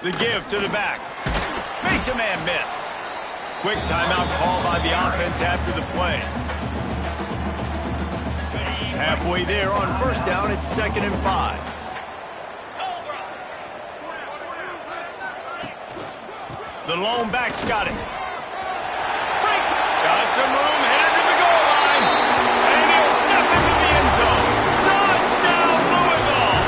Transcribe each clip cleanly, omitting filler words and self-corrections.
The give to the back. Makes a man miss. Quick timeout call by the offense after the play. Halfway there on first down, it's 2nd and 5. The lone back's got it. Breaks it. Got some room, headed to the goal line. And he'll step into the end zone. Touchdown, Louisville!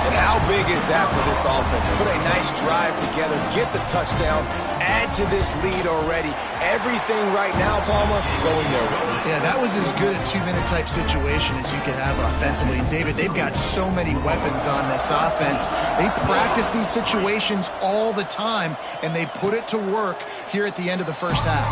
And how big is that for this offense? Put a nice drive together, get the touchdown, add to this lead already. Everything right now, Palmer, going their way. Yeah, that was as good a 2-minute type situation as you could have offensively. And David, they've got so many weapons on this offense. They practice these situations all the time, and they put it to work here at the end of the first half.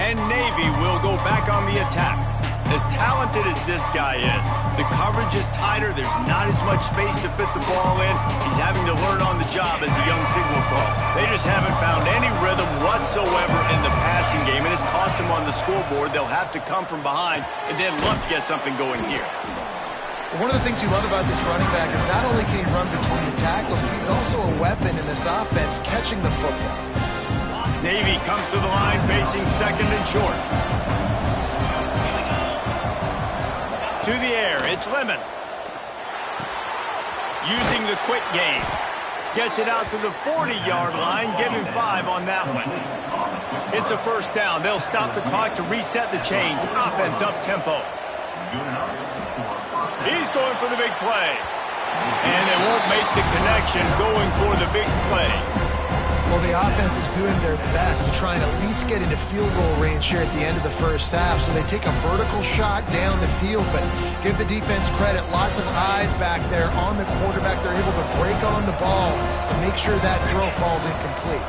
And Navy will go back on the attack. As talented as this guy is, the coverage is tighter. There's not as much space to fit the ball in. He's having to learn on the job as a young signal pro. They just haven't found any rhythm whatsoever in the passing game, and it's cost them on the scoreboard. They'll have to come from behind and then look to get something going here. One of the things you love about this running back is not only can he run between the tackles, but he's also a weapon in this offense catching the football. Navy comes to the line facing 2nd and short. To the air, it's Lemon. Using the quick game. Gets it out to the 40-yard line, giving 5 on that one. It's a first down. They'll stop the clock to reset the chains. Offense up-tempo. He's going for the big play. And they won't make the connection going for the big play. Well, the offense is doing their best to try and at least get into field goal range here at the end of the first half. So they take a vertical shot down the field, but give the defense credit. Lots of eyes back there on the quarterback. They're able to break on the ball and make sure that throw falls incomplete.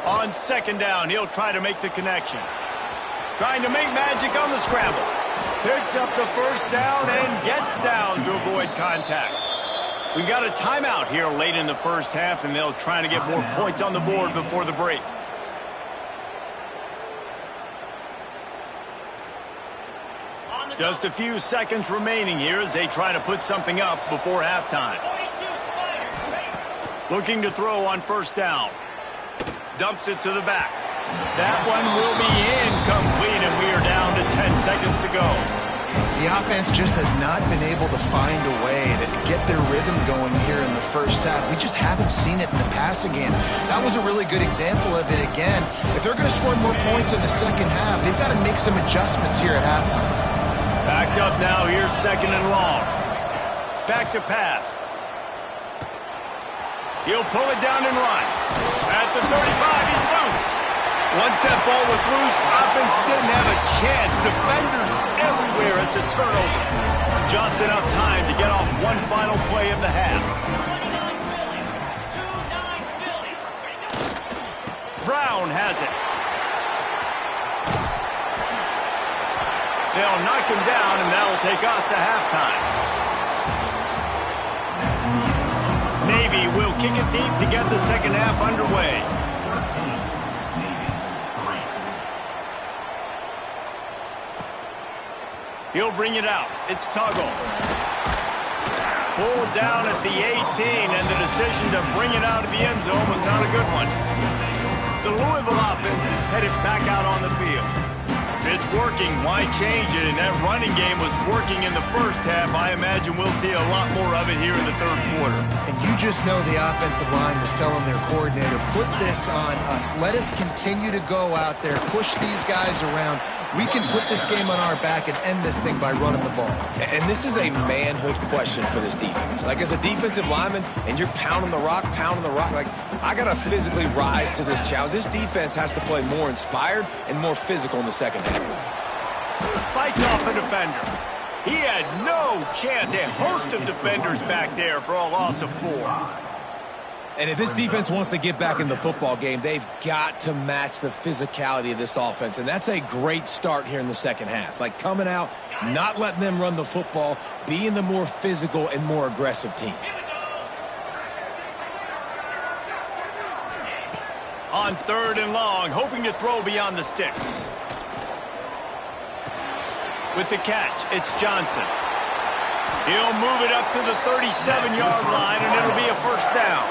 On 2nd down, he'll try to make the connection. Trying to make magic on the scramble. Picks up the first down and gets down to avoid contact. We got a timeout here late in the first half, and they'll try to get more points on the board before the break. Just a few seconds remaining here as they try to put something up before halftime. Looking to throw on first down. Dumps it to the back. That one will be incomplete, and we are down to 10 seconds to go. The offense just has not been able to find a way to get their rhythm going here in the first half. We just haven't seen it in the passing game. That was a really good example of it again. If they're going to score more points in the second half, they've got to make some adjustments here at halftime. Backed up now, here's 2nd and long. Back to pass. He'll pull it down and run. At the 35, he's loose. Once that ball was loose, offense didn't have a chance. Defenders everywhere. It's a turnover. Just enough time to get off one final play of the half. Brown has it. They'll knock him down, and that'll take us to halftime. Navy will kick it deep to get the second half underway. He'll bring it out. It's Tuggle. Pulled down at the 18, and the decision to bring it out of the end zone was not a good one. The Louisville offense is headed back out on the field. If it's working, why change it? And that running game was working in the first half. I imagine we'll see a lot more of it here in the third quarter. And you just know the offensive line was telling their coordinator, put this on us. Let us continue to go out there, push these guys around. We can put this game on our back and end this thing by running the ball. And this is a manhood question for this defense. Like, as a defensive lineman, and you're pounding the rock, like, I got to physically rise to this challenge. This defense has to play more inspired and more physical in the second half. Fights off a defender. He had no chance. A host of defenders back there for a loss of 4. And if this defense wants to get back in the football game, they've got to match the physicality of this offense. And that's a great start here in the second half. Like, coming out, not letting them run the football, being the more physical and more aggressive team. On 3rd and long, hoping to throw beyond the sticks. With the catch, it's Johnson. He'll move it up to the 37-yard line, and it'll be a first down.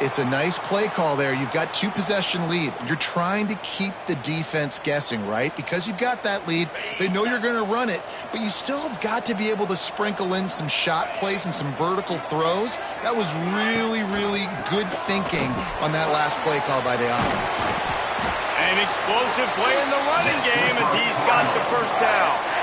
It's a nice play call there. You've got 2-possession lead. You're trying to keep the defense guessing, right? Because you've got that lead. They know you're going to run it, but you still have got to be able to sprinkle in some shot plays and some vertical throws. That was really, really good thinking on that last play call by the offense. An explosive play in the running game as he's got the first down.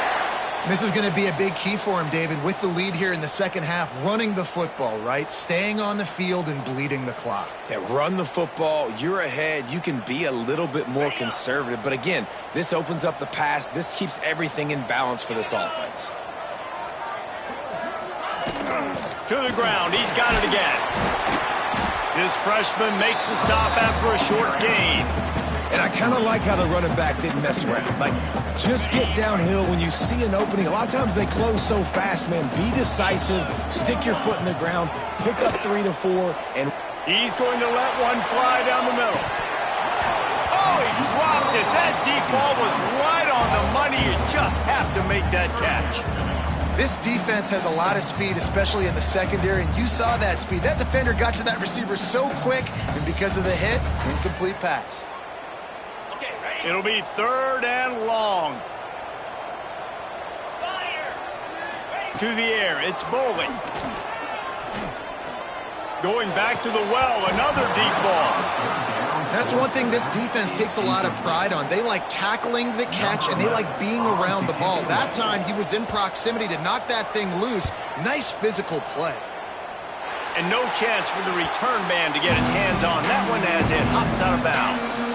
This is going to be a big key for him, David, with the lead here in the second half, running the football, right? Staying on the field and bleeding the clock. Yeah, run the football. You're ahead. You can be a little bit more conservative. But again, this opens up the pass. This keeps everything in balance for this offense. To the ground. He's got it again. This freshman makes the stop after a short gain. And I kind of like how the running back didn't mess around. Like, just get downhill when you see an opening. A lot of times they close so fast, man. Be decisive. Stick your foot in the ground. Pick up 3 to 4. And he's going to let one fly down the middle. Oh, he dropped it. That deep ball was right on the money. You just have to make that catch. This defense has a lot of speed, especially in the secondary, and you saw that speed. That defender got to that receiver so quick, and because of the hit, incomplete pass. It'll be 3rd and long. To the air, it's Bowling. Going back to the well, another deep ball. That's one thing this defense takes a lot of pride on. They like tackling the catch, and they like being around the ball. That time, he was in proximity to knock that thing loose. Nice physical play. And no chance for the return man to get his hands on that one as it hops out of bounds.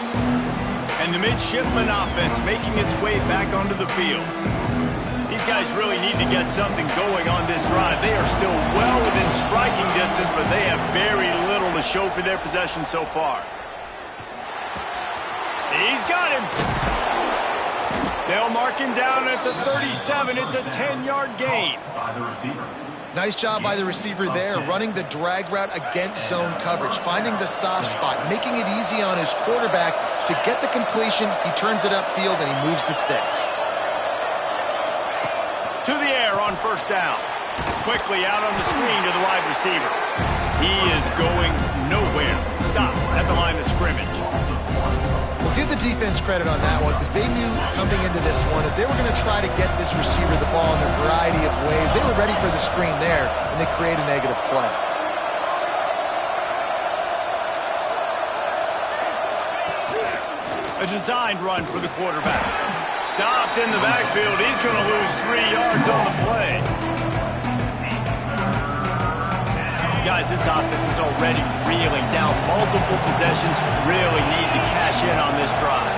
And the midshipman offense making its way back onto the field. These guys really need to get something going on this drive. They are still well within striking distance, but they have very little to show for their possession so far. He's got him. They'll mark him down at the 37. It's a 10-yard gain. Nice job by the receiver there, running the drag route against zone coverage, finding the soft spot, making it easy on his quarterback to get the completion. He turns it upfield, and he moves the sticks. To the air on first down. Quickly out on the screen to the wide receiver. He is going nowhere. Stop at the line of scrimmage. Well, give the defense credit on that one because they knew coming into this one that they were going to try to get this receiver the ball in a variety of ways. They were ready for the screen there, and they create a negative play. A designed run for the quarterback. Stopped in the backfield. He's going to lose 3 yards on the play. Guys, this offense is already reeling down multiple possessions. Really need to cash in on this drive.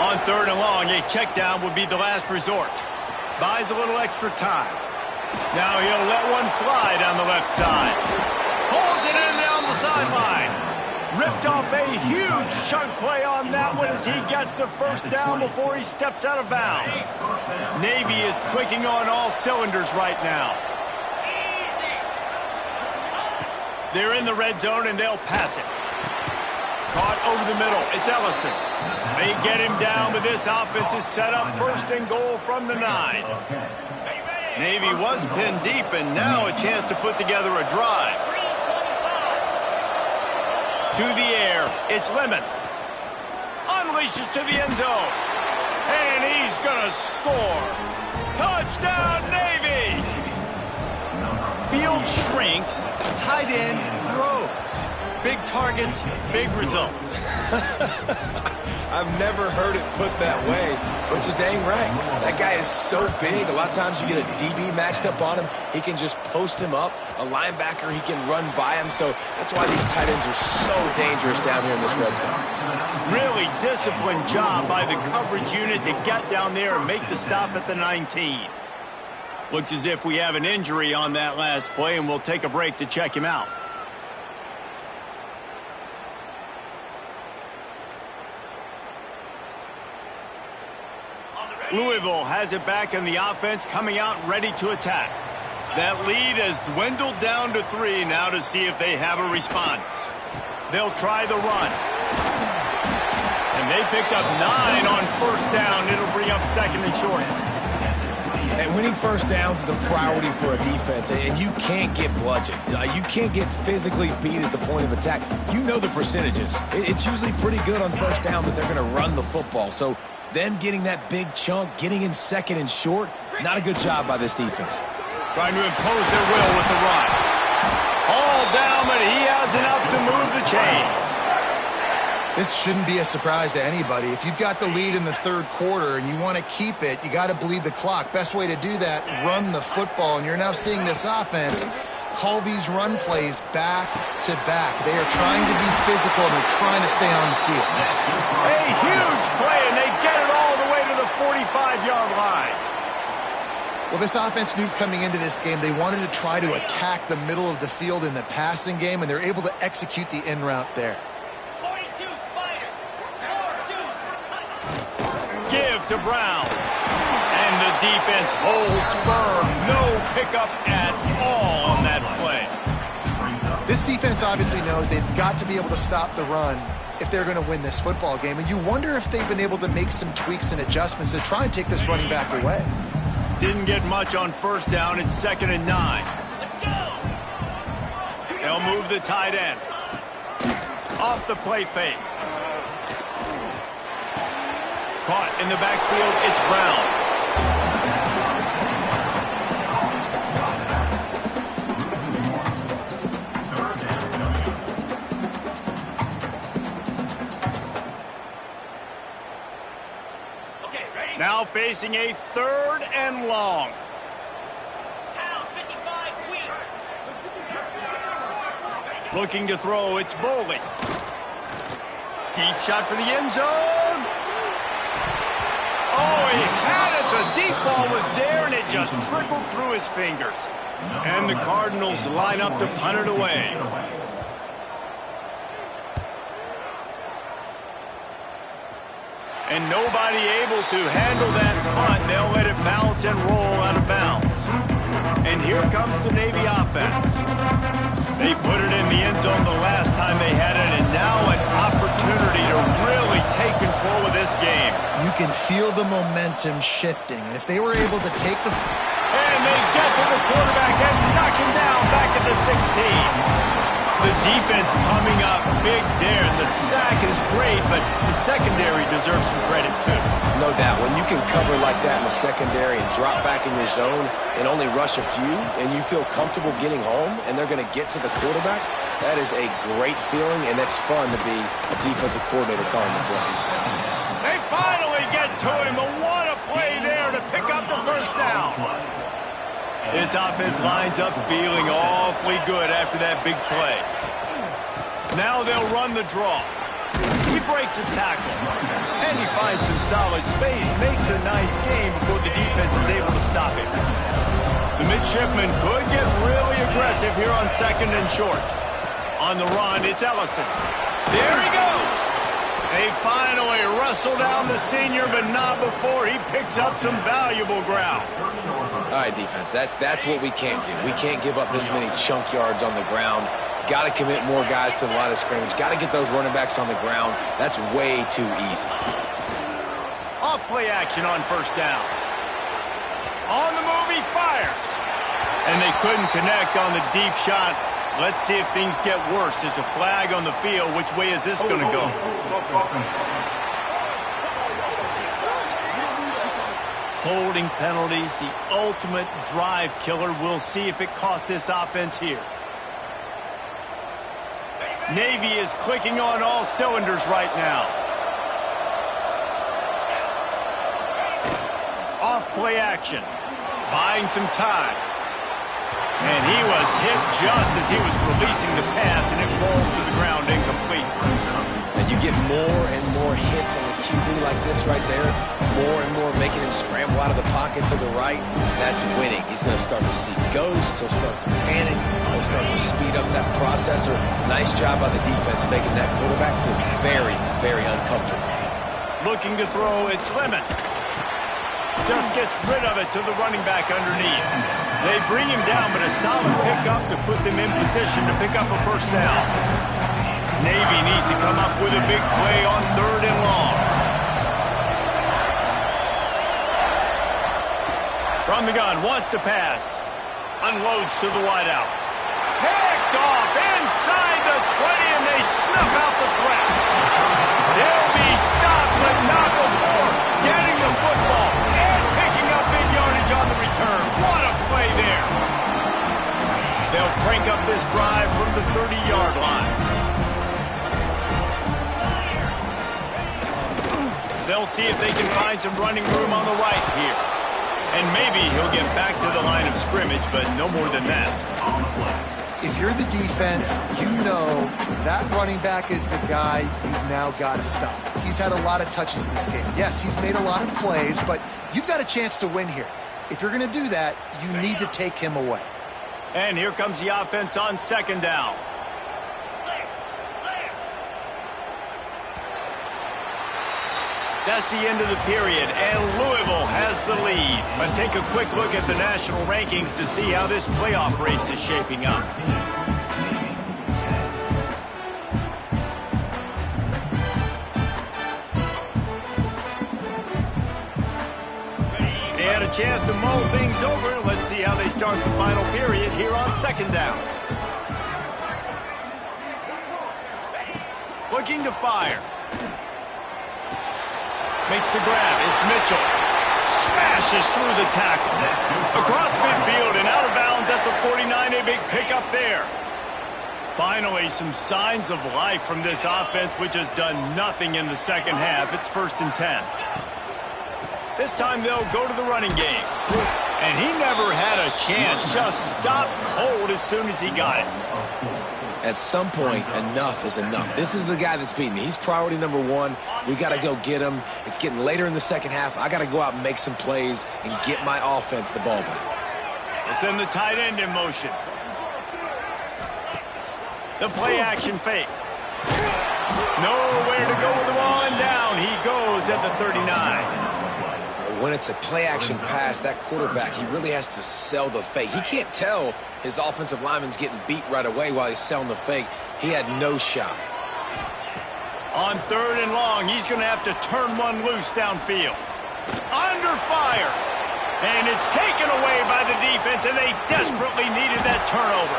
On 3rd and long, a check down would be the last resort. Buys a little extra time. Now he'll let one fly down the left side. Pulls it in down the sideline. Ripped off a huge chunk play on that one as he gets the first down before he steps out of bounds. Navy is clicking on all cylinders right now. They're in the red zone and they'll pass it. Caught over the middle. It's Ellison. They get him down, but this offense is set up 1st and goal from the 9. Navy was pinned deep, and now a chance to put together a drive. To the air, it's Lemon. Unleashes to the end zone. And he's gonna score. Touchdown, Navy! Field shrinks, tight end grows. Big targets, big results. I've never heard it put that way, but it's a dang right. That guy is so big. A lot of times you get a DB matched up on him. He can just post him up. A linebacker, he can run by him. So that's why these tight ends are so dangerous down here in this red zone. Really disciplined job by the coverage unit to get down there and make the stop at the 19. Looks as if we have an injury on that last play, and we'll take a break to check him out. Louisville has it back in the offense, coming out ready to attack. That lead has dwindled down to 3 now to see if they have a response. They'll try the run. And they picked up 9 on first down. It'll bring up second and short. And winning first downs is a priority for a defense, and you can't get bludgeoned. You can't get physically beat at the point of attack. You know the percentages. It's usually pretty good on first down that they're going to run the football. So them getting that big chunk, getting in second and short, not a good job by this defense. Trying to impose their will with the run. All down, but he has enough to move the chains. This shouldn't be a surprise to anybody. If you've got the lead in the third quarter and you want to keep it, you got to bleed the clock. Best way to do that, run the football. And you're now seeing this offense call these run plays back to back. They are trying to be physical, and they're trying to stay on the field. A huge play, and they get it all the way to the 45-yard line. Well, this offense knew coming into this game they wanted to try to attack the middle of the field in the passing game, and they're able to execute the in route there. Give to Brown. And the defense holds firm. No pickup at all on that play. This defense obviously knows they've got to be able to stop the run if they're going to win this football game. And you wonder if they've been able to make some tweaks and adjustments to try and take this running back away. Didn't get much on first down. It's 2nd and 9. Let's go. They'll move the tight end. Off the play fake. Caught in the backfield, it's Brown. Okay, ready? Now facing a 3rd and long. Pound 55 wheel. Looking to throw, it's Boley. Deep shot for the end zone. Oh, he had it. The deep ball was there, and it just trickled through his fingers. And the Cardinals line up to punt it away. And nobody able to handle that punt. They'll let it bounce and roll out of bounds. And here comes the Navy offense. They put it in the end zone the last time they had it, and now an opportunity to really take control of this game. You can feel the momentum shifting, and if they were able to take the... And they get to the quarterback and knock him down back at the 16. The defense coming up big there, and the sack is great, but the secondary deserves some credit too. No doubt. When you can cover like that in the secondary and drop back in your zone and only rush a few, and you feel comfortable getting home, and they're going to get to the quarterback, that is a great feeling, and it's fun to be a defensive coordinator calling the plays. They finally get to him, but what a play there to pick up the first down. This offense lines up feeling awfully good after that big play. Now they'll run the draw. He breaks a tackle, and he finds some solid space, makes a nice game before the defense is able to stop him. The midshipman could get really aggressive here on 2nd and short. On the run, it's Ellison. There he goes. They finally wrestle down the senior, but not before he picks up some valuable ground. All right, defense, that's what we can't do. We can't give up this many chunk yards on the ground. Got to commit more guys to the line of scrimmage. Got to get those running backs on the ground. That's way too easy. Off play action on first down. On the move, he fires. And they couldn't connect on the deep shot. Let's see if things get worse. There's a flag on the field. Which way is this going to go? Holding penalties, the ultimate drive killer. We'll see if it costs this offense here. Navy is clicking on all cylinders right now. Off play action. Buying some time. And he was hit just as he was releasing the pass, and it falls to the ground incomplete. And you get more and more hits on the QB like this right there. More and more making him scramble out of the pocket to the right. That's winning. He's going to start to see ghosts. He'll start to panic. He'll start to speed up that processor. Nice job by the defense making that quarterback feel very, very uncomfortable. Looking to throw, it's Lemon. Just gets rid of it to the running back underneath. They bring him down, but a solid pickup to put them in position to pick up a first down. Navy needs to come up with a big play on 3rd and long. From the gun, wants to pass. Unloads to the wideout. Picked off inside the 20, and they snuff out the threat. They'll be stopped, but not before getting the football and picking up big yardage on the return. What a play there. They'll crank up this drive from the 30-yard line. They'll see if they can find some running room on the right here. And maybe he'll get back to the line of scrimmage, but no more than that. If you're the defense, you know that running back is the guy you've now got to stop. He's had a lot of touches in this game. Yes, he's made a lot of plays, but you've got a chance to win here. If you're going to do that, you need to take him away. And here comes the offense on second down. That's the end of the period, and Louisville has the lead. Let's take a quick look at the national rankings to see how this playoff race is shaping up. They had a chance to mull things over. Let's see how they start the final period here on second down. Looking to fire. Makes the grab. It's Mitchell. Smashes through the tackle. Across midfield and out of bounds at the 49. A big pickup there. Finally, some signs of life from this offense, which has done nothing in the second half. It's 1st and 10. This time they'll go to the running game. And he never had a chance. Just stopped cold as soon as he got it. At some point, enough is enough. This is the guy that's beating me. He's priority number one. We got to go get him. It's getting later in the second half. I got to go out and make some plays and get my offense the ball back. We'll send the tight end in motion. The play action fake. Nowhere to go with the ball, and down he goes at the 39. When it's a play-action pass, that quarterback, he really has to sell the fake. He can't tell his offensive lineman's getting beat right away while he's selling the fake. He had no shot. On 3rd and long, he's going to have to turn one loose downfield. Under fire. And it's taken away by the defense, and they desperately needed that turnover.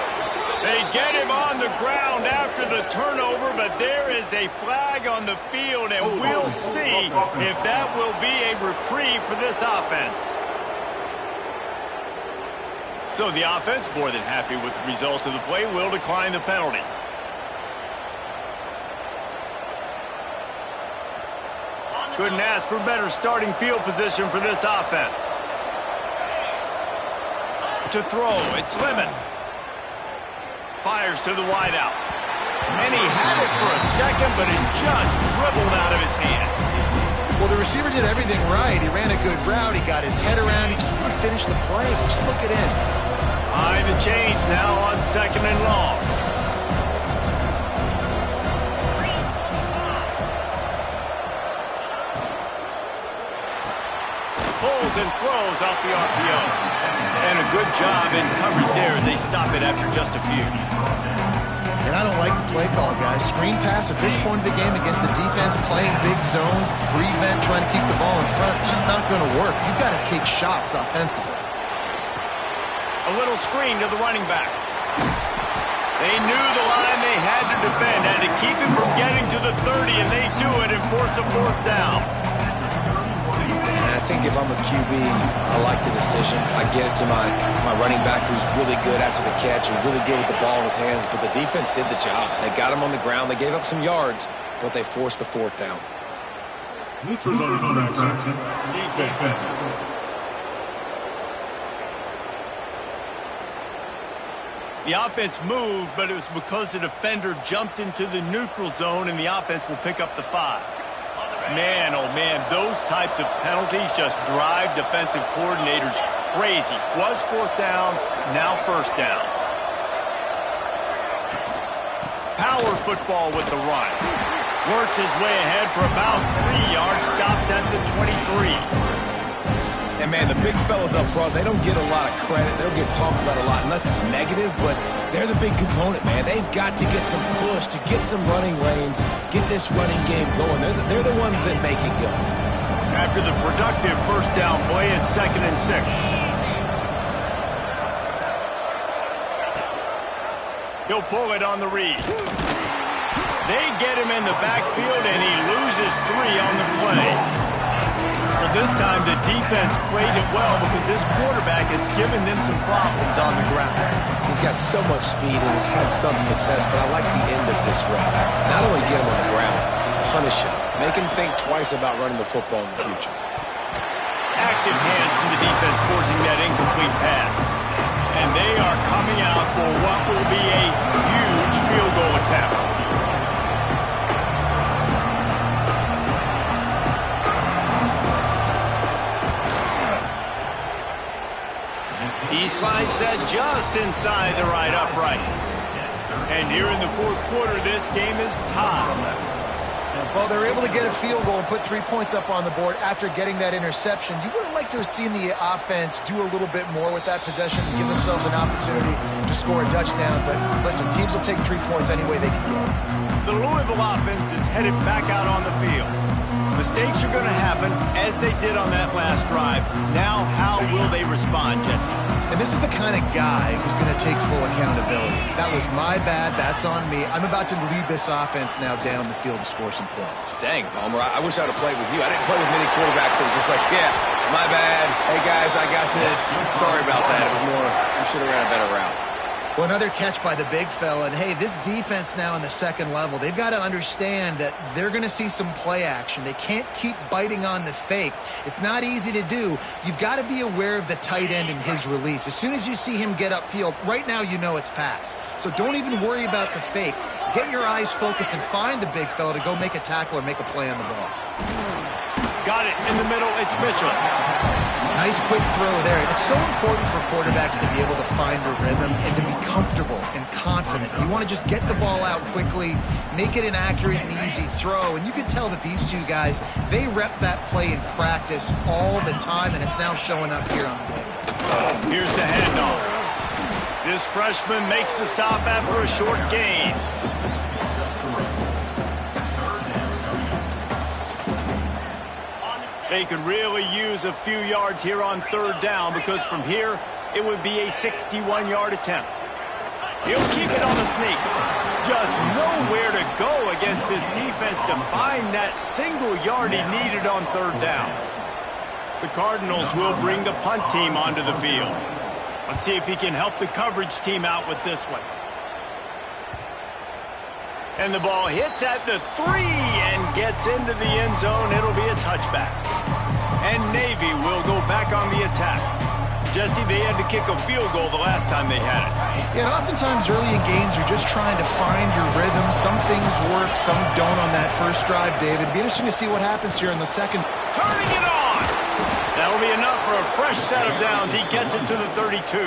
They get him on the ground after the turnover, but there is a flag on the field, and we'll see if that will be a reprieve for this offense. So the offense, more than happy with the result of the play, will decline the penalty. Couldn't ask for better starting field position for this offense. To throw, it's Lemon. Fires to the wideout. And he had it for a second, but it just dribbled out of his hands. Well, the receiver did everything right. He ran a good route. He got his head around. He just didn't finish the play. Just look it in. High the chains now on 2nd and long. Pulls and throws off the RPO. And a good job in coverage there as they stop it after just a few. And I don't like the play call, guys. Screen pass at this point of the game against the defense, playing big zones, prevent, trying to keep the ball in front. It's just not going to work. You've got to take shots offensively. A little screen to the running back. They knew the line they had to defend, had to keep him from getting to the 30, and they do it and force a 4th down. I think if I'm a QB, I like the decision. I get it to my running back who's really good after the catch and really good with the ball in his hands, but the defense did the job. They got him on the ground. They gave up some yards, but they forced the 4th down. Neutral zone infraction. Defense. The offense moved, but it was because the defender jumped into the neutral zone, and the offense will pick up the 5. Man, oh man, those types of penalties just drive defensive coordinators crazy. Was 4th down, now 1st down. Power football with the run. Works his way ahead for about 3 yards, stopped at the 23. And man, the big fellas up front, they don't get a lot of credit. They don't get talked about a lot unless it's negative, but they're the big component, man. They've got to get some push, to get some running lanes, get this running game going. They're the ones that make it go. After the productive 1st down play, it's 2nd and 6. He'll pull it on the read. They get him in the backfield, and he loses 3 on the play. Well, this time the defense played it well because this quarterback has given them some problems on the ground. He's got so much speed and has had some success, but I like the end of this route. Not only get him on the ground, punish him. Make him think twice about running the football in the future. Active hands from the defense forcing that incomplete pass. And they are coming out for what will be a huge field goal attempt. He slides that just inside the right upright. And here in the fourth quarter, this game is tied. Well, they're able to get a field goal and put 3 points up on the board after getting that interception. You would have liked to have seen the offense do a little bit more with that possession, give themselves an opportunity to score a touchdown. But listen, teams will take 3 points any way they can get it. The Louisville offense is headed back out on the field. Mistakes are going to happen, as they did on that last drive. Now, how will they respond, Jesse? And this is the kind of guy who's going to take full accountability. That was my bad. That's on me. I'm about to lead this offense now down the field to score some points. Dang, Palmer, I wish I'd have played with you. I didn't play with many quarterbacks that were just like, yeah, my bad. Hey, guys, I got this. Sorry about that. It was more, we should have ran a better route. Well, another catch by the big fella. And, hey, this defense now in the second level, they've got to understand that they're going to see some play action. They can't keep biting on the fake. It's not easy to do. You've got to be aware of the tight end and his release. As soon as you see him get upfield, right now you know it's pass. So don't even worry about the fake. Get your eyes focused and find the big fella to go make a tackle or make a play on the ball. Got it in the middle. It's Mitchell. Nice quick throw there. It's so important for quarterbacks to be able to find a rhythm and to be comfortable and confident. You want to just get the ball out quickly, make it an accurate and easy throw. And you can tell that these two guys, they rep that play in practice all the time, and it's now showing up here on game. Here's the handoff. This freshman makes the stop after a short gain. They could really use a few yards here on third down because from here, it would be a 61-yard attempt. He'll keep it on the sneak. Just nowhere to go against this defense to find that single yard he needed on third down. The Cardinals will bring the punt team onto the field. Let's see if he can help the coverage team out with this one. And the ball hits at the 3 and gets into the end zone. It'll be a touchback. And Navy will go back on the attack. Jesse, they had to kick a field goal the last time they had it. Yeah, and oftentimes early in games, you're just trying to find your rhythm. Some things work, some don't on that first drive, David. It'd be interesting to see what happens here in the second. Turning it on! That'll be enough for a fresh set of downs. He gets it to the 32.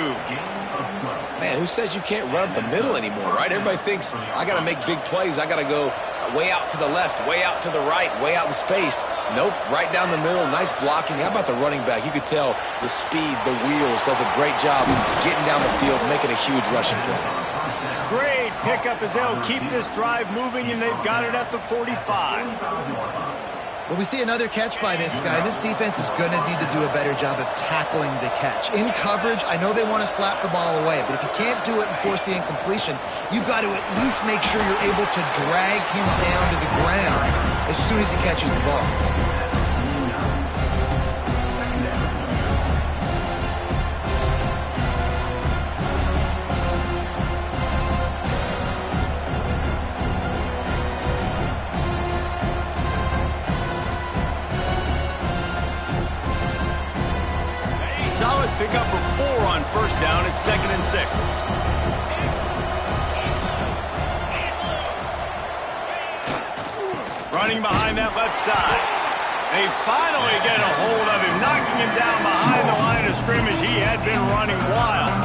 Man, who says you can't run up the middle anymore, right? Everybody thinks, I got to make big plays. I got to go way out to the left, way out to the right, way out in space. Nope, right down the middle, nice blocking. How about the running back? You could tell the speed, the wheels, does a great job getting down the field, making a huge rushing play. Great pickup as they'll keep this drive moving, and they've got it at the 45. Well, we see another catch by this guy. This defense is going to need to do a better job of tackling the catch. In coverage, I know they want to slap the ball away, but if you can't do it and force the incompletion, you've got to at least make sure you're able to drag him down to the ground as soon as he catches the ball. Solid pickup of 4 on first down. It's 2nd and 6. Running behind that left side. They finally get a hold of him, knocking him down behind the line of scrimmage. He had been running wild.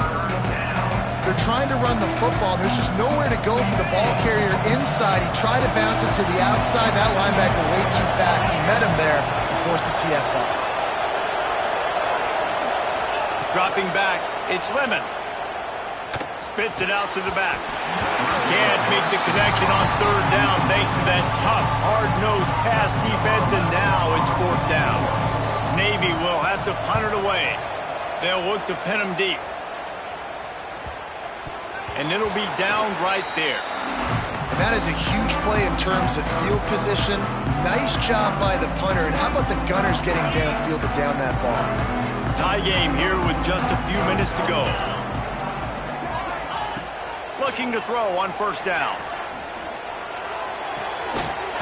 They're trying to run the football. There's just nowhere to go for the ball carrier inside. He tried to bounce it to the outside. That linebacker way too fast. He met him there and forced the TFL. Dropping back, it's Lemon. Spits it out to the back. Can't make the connection on third down thanks to that tough, hard-nosed pass defense, and now it's 4th down. Navy will have to punt it away. They'll look to pin him deep. and it'll be down right there. And that is a huge play in terms of field position. Nice job by the punter. And how about the gunners getting downfield to down that ball? Tie game here with just a few minutes to go. Looking to throw on first down.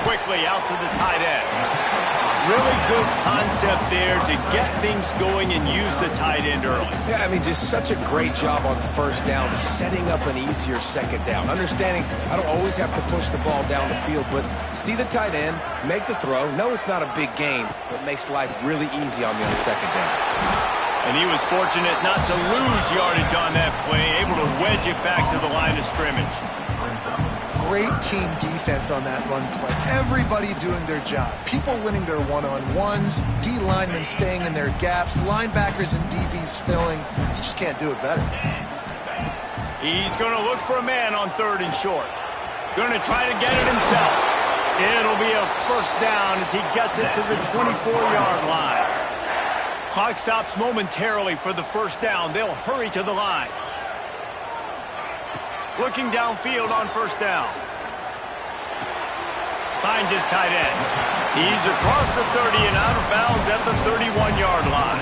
Quickly out to the tight end. Really good concept there to get things going and use the tight end early. Yeah, I mean, just such a great job on first down, setting up an easier second down. Understanding I don't always have to push the ball down the field, but see the tight end, make the throw. No, it's not a big gain, but makes life really easy on me on second down. And he was fortunate not to lose yardage on that play, able to wedge it back to the line of scrimmage. Great team defense on that run play. Everybody doing their job. People winning their one-on-ones, D linemen staying in their gaps, linebackers and DBs filling. You just can't do it better. He's going to look for a man on third and short. Going to try to get it himself. It'll be a first down as he gets it to the 24-yard line. Clock stops momentarily for the first down. They'll hurry to the line. Looking downfield on first down. Finds his tight end. He's across the 30 and out of bounds at the 31-yard line.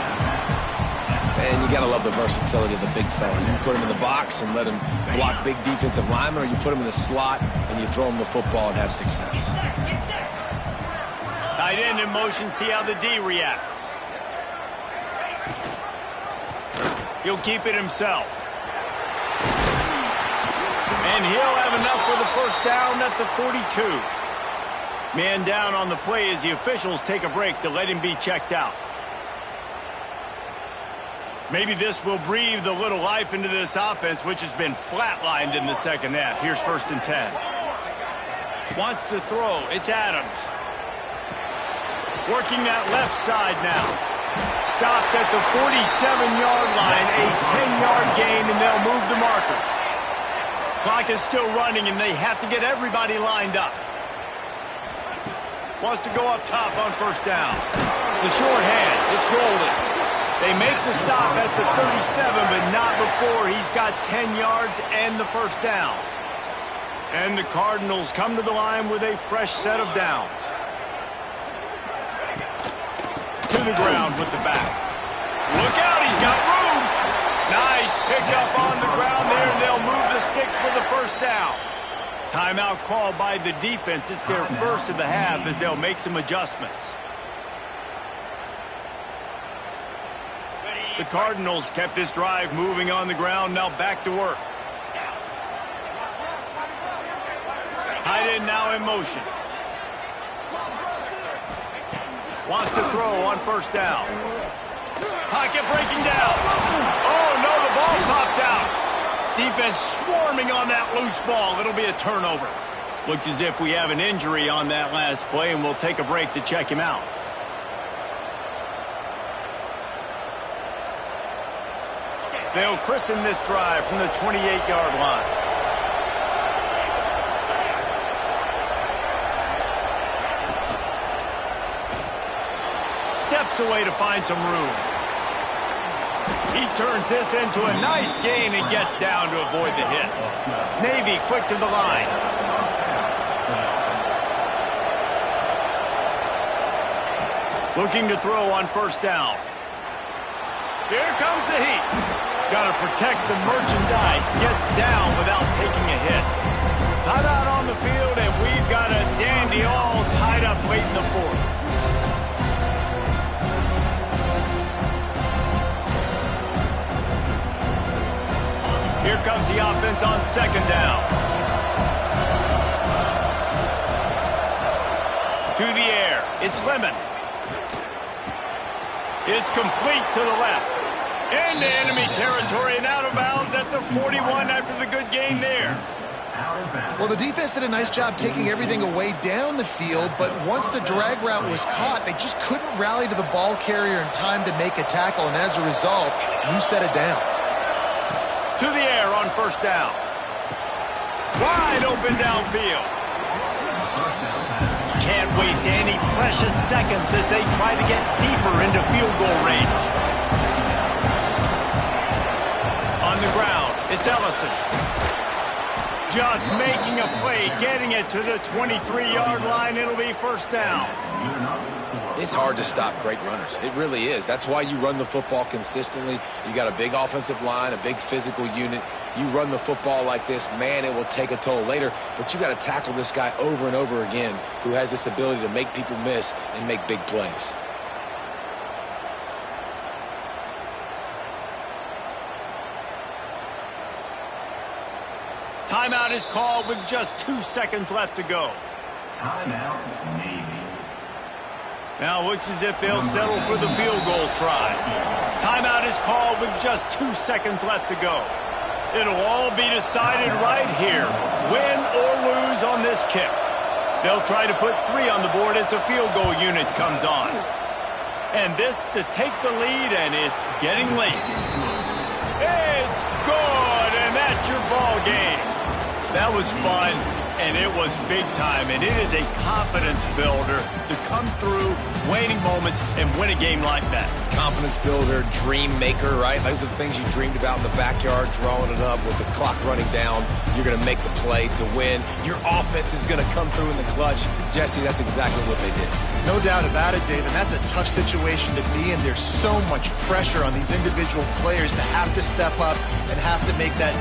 And you got to love the versatility of the big fella. You put him in the box and let him block big defensive linemen, or you put him in the slot and you throw him the football and have success. Tight end in motion, see how the D reacts. He'll keep it himself. And he'll have enough for the first down at the 42. Man down on the play as the officials take a break to let him be checked out. Maybe this will breathe a little life into this offense, which has been flatlined in the second half. Here's first and 10. Wants to throw. It's Adams. Working that left side now. Stopped at the 47-yard line. A 10-yard gain, and they'll move the markers. Clock is still running, and they have to get everybody lined up. Wants to go up top on first down. The short hands. It's Golden. They make the stop at the 37, but not before he's got 10 yards and the first down. And the Cardinals come to the line with a fresh set of downs. To the ground with the back. Look out, he's got room. Nice pickup on the ground there, and they'll move the sticks for the first down. Timeout called by the defense. It's their first of the half as they'll make some adjustments. The Cardinals kept this drive moving on the ground, now back to work. Tight end now in motion. Wants to throw on first down. Pocket breaking down. Oh, no, the ball popped out. Defense swarming on that loose ball. It'll be a turnover. Looks as if we have an injury on that last play, and we'll take a break to check him out. They'll christen this drive from the 28-yard line. Steps away to find some room. He turns this into a nice gain and gets down to avoid the hit. Navy quick to the line. Looking to throw on first down. Here comes the heat. Got to protect the merchandise. Gets down without taking a hit. Timeout on the field, and we've got a dandy all tied up late in the fourth. Here comes the offense on second down. To the air. It's Lemon. It's complete to the left. Into enemy territory and out of bounds at the 41 after the good gain there. Well, the defense did a nice job taking everything away down the field, but once the drag route was caught, they just couldn't rally to the ball carrier in time to make a tackle, and as a result, new set of downs. To the air on first down. Wide open downfield. Can't waste any precious seconds as they try to get deeper into field goal range. On the ground, it's Ellison. Just making a play, getting it to the 23-yard line. It'll be first down. It's hard to stop great runners. It really is. That's why you run the football consistently. You got a big offensive line, a big physical unit. You run the football like this, man, it will take a toll later. But you got to tackle this guy over and over again who has this ability to make people miss and make big plays. Timeout is called with just 2 seconds left to go. Timeout, Navy. Now it looks as if they'll settle for the field goal try. Timeout is called with just 2 seconds left to go. It'll all be decided right here, win or lose on this kick. They'll try to put 3 on the board as the field goal unit comes on. And this to take the lead, and it's getting late. It's good, and that's your ball game. That was fun, and it was big time, and it is a confidence builder to come through waning moments and win a game like that. Confidence builder, dream maker, right? Those are the things you dreamed about in the backyard, drawing it up with the clock running down. You're going to make the play to win. Your offense is going to come through in the clutch. Jesse, that's exactly what they did. No doubt about it, Dave, and that's a tough situation to be in. There's so much pressure on these individual players to have to step up and have to make that big